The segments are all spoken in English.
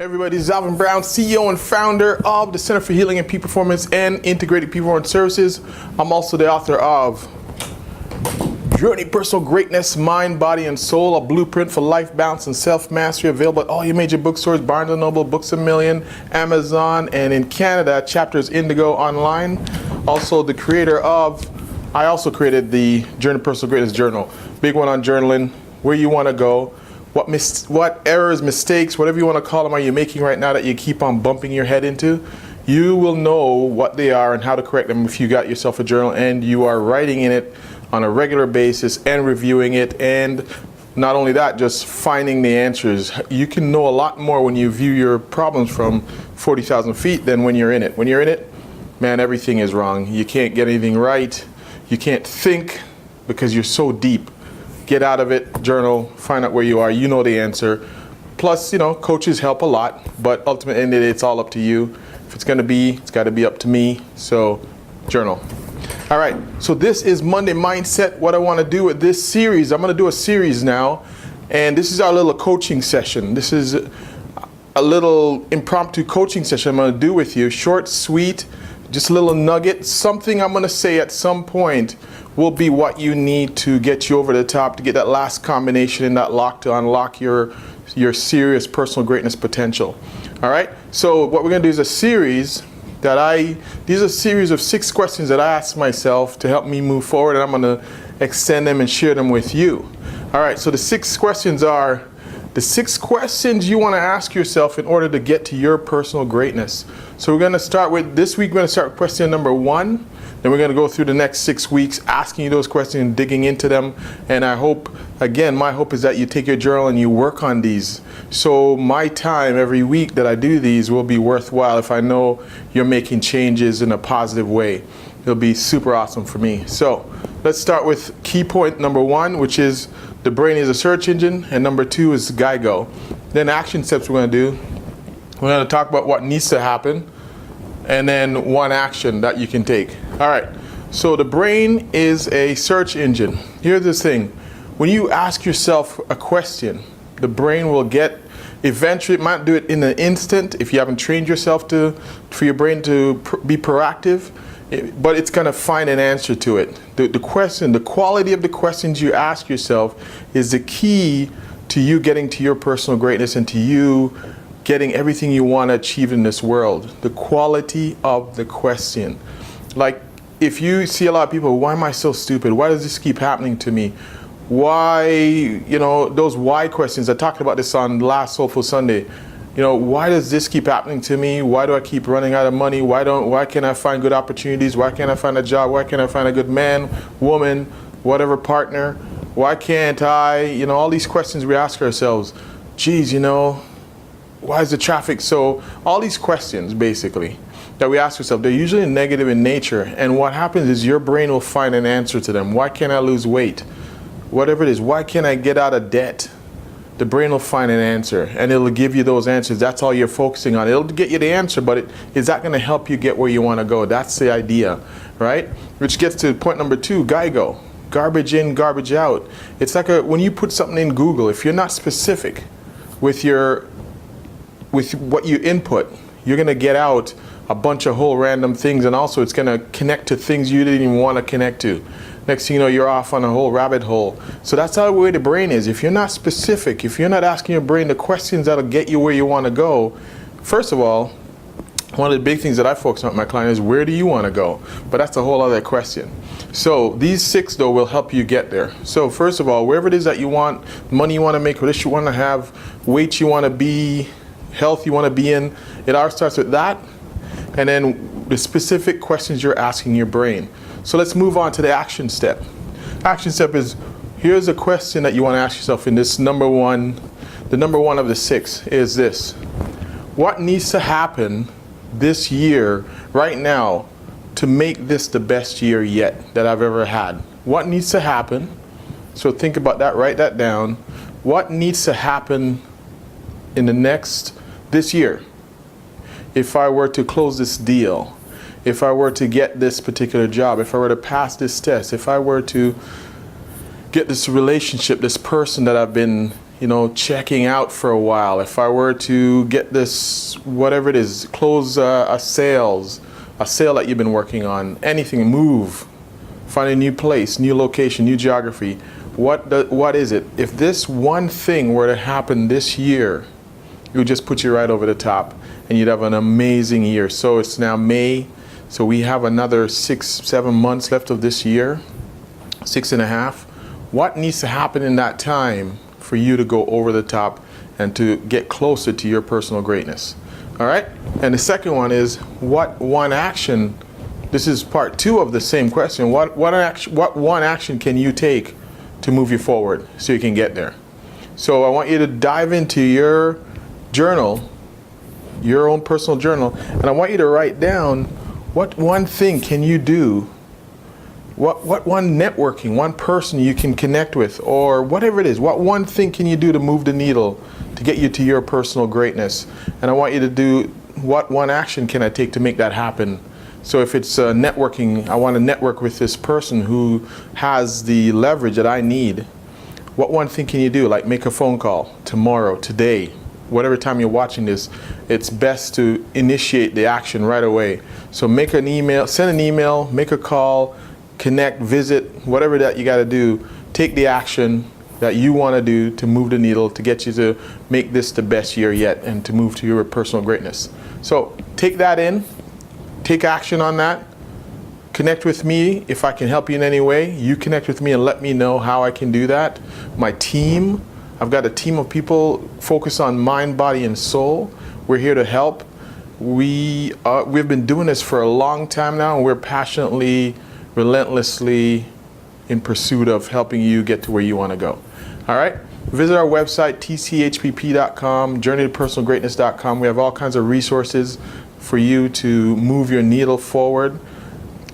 Everybody, this is Alvin Brown, CEO and founder of the Center for Healing and Peak Performance and Integrated Peak Performance Services. I'm also the author of Journey Personal Greatness, Mind, Body, and Soul, a blueprint for life balance and self-mastery, available at all your major bookstores, Barnes & Noble, Books A Million, Amazon, and in Canada, Chapters Indigo Online. Also the creator of, I also created the Journey Personal Greatness Journal, big one on journaling, where you want to go. What errors, mistakes, whatever you want to call them, are you making right now that you keep on bumping your head into? You will know what they are and how to correct them if you got yourself a journal and you are writing in it on a regular basis and reviewing it, and not only that, just finding the answers. You can know a lot more when you view your problems from 40,000 feet than when you're in it. When you're in it, man, everything is wrong. You can't get anything right. You can't think because you're so deep. Get out of it, journal, find out where you are, you know the answer. Plus, coaches help a lot, but ultimately it's all up to you. If it's gonna be, it's gotta be up to me, so journal. All right, so this is Monday Mindset. What I wanna do with this series, I'm gonna do a series now, and this is our little coaching session. This is a little impromptu coaching session I'm gonna do with you, short, sweet, just a little nugget, something I'm gonna say at some point will be what you need to get you over the top, to get that last combination in that lock to unlock your serious personal greatness potential. All right, so what we're gonna do is a series these are a series of 6 questions that I ask myself to help me move forward, and I'm gonna extend them and share them with you. All right, so the 6 questions are the 6 questions you wanna ask yourself in order to get to your personal greatness. So we're gonna start with, this week we're gonna start with question number 1. Then we're going to go through the next 6 weeks asking you those questions and digging into them. And I hope, again, my hope is that you take your journal and you work on these. So my time every week that I do these will be worthwhile if I know you're making changes in a positive way. It'll be super awesome for me. So let's start with key point number 1, which is the brain is a search engine, and number 2 is GIGO. Then action steps we're going to do. We're going to talk about what needs to happen, and then 1 action that you can take. All right, so the brain is a search engine. Here's the thing. When you ask yourself a question, the brain will eventually, it might do it in an instant if you haven't trained yourself for your brain to be proactive, but it's gonna find an answer to it. The quality of the questions you ask yourself is the key to you getting to your personal greatness and to you getting everything you want to achieve in this world. The quality of the question. Like, if you see a lot of people, why am I so stupid? Why does this keep happening to me? Why, those why questions, I talked about this on last Soulful Sunday. Why does this keep happening to me? Why do I keep running out of money? Why can't I find good opportunities? Why can't I find a job? Why can't I find a good man, woman, whatever partner? Why can't I, all these questions we ask ourselves. Geez, why is the traffic so, all these questions basically that we ask ourselves, they're usually negative in nature, and what happens is your brain will find an answer to them. Why can't I lose weight? Whatever it is, why can't I get out of debt? The brain will find an answer, and it'll give you those answers. That's all you're focusing on. It'll get you the answer, but is that going to help you get where you want to go? That's the idea, right? Which gets to point number 2, GIGO. Garbage in, garbage out. It's like when you put something in Google, if you're not specific with what you input, you're going to get out a bunch of whole random things, and also it's going to connect to things you didn't even want to connect to. Next thing you know, you're off on a whole rabbit hole. So that's how the way the brain is. If you're not specific, if you're not asking your brain the questions that'll get you where you want to go, first of all, one of the big things that I focus on with my client is, where do you want to go? But that's a whole other question. So these 6 though will help you get there. So first of all, wherever it is that you want, money you want to make, relationship you want to have, weight you want to be, health you want to be in, it all starts with that, and then the specific questions you're asking your brain. So let's move on to the action step. Action step is, here's a question that you want to ask yourself in this number 1, the number 1 of the 6 is this. What needs to happen this year, right now, to make this the best year yet that I've ever had? What needs to happen? So think about that, write that down. What needs to happen in this year? If I were to close this deal, if I were to get this particular job, if I were to pass this test, if I were to get this relationship, this person that I've been checking out for a while, if I were to get this, whatever it is, close a sale that you've been working on, anything, move, find a new place, new location, new geography, what is it? If this one thing were to happen this year, it would just put you right over the top, and you'd have an amazing year. So it's now May, so we have another 6-7 months left of this year, 6.5. What needs to happen in that time for you to go over the top and to get closer to your personal greatness? All right? And the second one is, what one action, this is part 2 of the same question, what one action can you take to move you forward so you can get there? So I want you to dive into your journal, your own personal journal, and I want you to write down, what one thing can you do, what one networking, one person you can connect with, or whatever it is, what one thing can you do to move the needle to get you to your personal greatness? And I want you to do, what one action can I take to make that happen? So if it's networking, I want to network with this person who has the leverage that I need. What one thing can you do? Like make a phone call tomorrow, today, whatever time you're watching this. It's best to initiate the action right away. So make an email, send an email, make a call, connect, visit, whatever that you got to do. Take the action that you want to do to move the needle, to get you to make this the best year yet and to move to your personal greatness. So take that in. Take action on that. Connect with me if I can help you in any way. You connect with me and let me know how I can do that. My team, I've got a team of people focused on mind, body, and soul. We're here to help. We've been doing this for a long time now, and we're passionately, relentlessly in pursuit of helping you get to where you want to go. All right? Visit our website, tchpp.com, journeytopersonalgreatness.com. We have all kinds of resources for you to move your needle forward.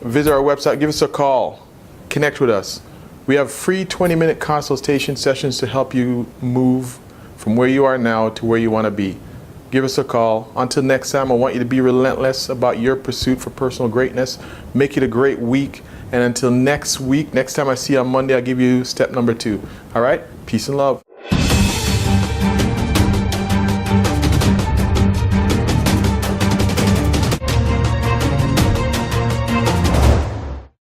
Visit our website, give us a call, connect with us. We have free 20-minute consultation sessions to help you move from where you are now to where you want to be. Give us a call. Until next time, I want you to be relentless about your pursuit for personal greatness. Make it a great week. And until next week, next time I see you on Monday, I'll give you step number 2. All right? Peace and love.